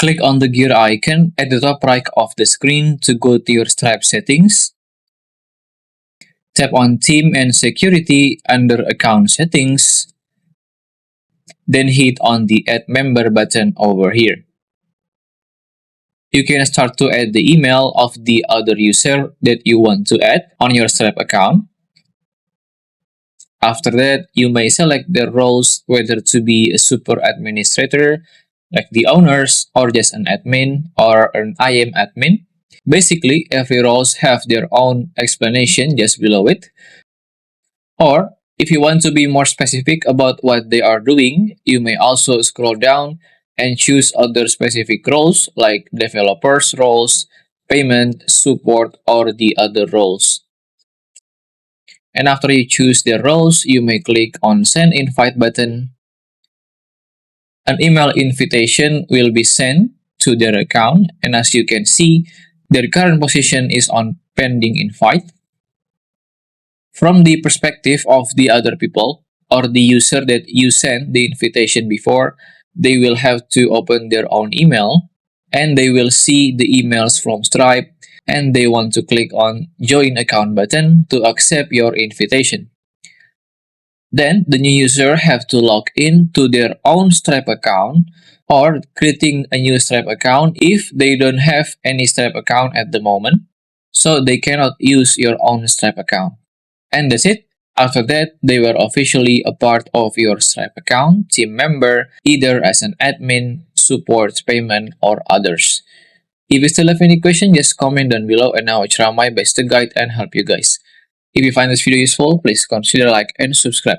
Click on the gear icon at the top right of the screen to go to your Stripe settings. Tap on Team and Security under Account Settings. Then hit on the Add Member button over here. You can start to add the email of the other user that you want to add on your Stripe account. After that, you may select the roles, whether to be a super administrator, like the owners, or just an admin, or an IM admin. Basically, every roles have their own explanation just below it. Or, if you want to be more specific about what they are doing, you may also scroll down and choose other specific roles like developers roles, payment, support, or the other roles. And after you choose their roles, you may click on Send Invite button. An email invitation will be sent to their account, and as you can see, their current position is on pending invite. From the perspective of the other people, or the user that you sent the invitation before, they will have to open their own email, and they will see the emails from Stripe, and they want to click on Join Account button to accept your invitation. Then, the new user have to log in to their own Stripe account or creating a new Stripe account if they don't have any Stripe account at the moment, so they cannot use your own Stripe account. And that's it. After that, they were officially a part of your Stripe account, team member, either as an admin, support, payment, or others. If you still have any question, just comment down below and I will try my best to guide and help you guys. If you find this video useful, please consider like and subscribe.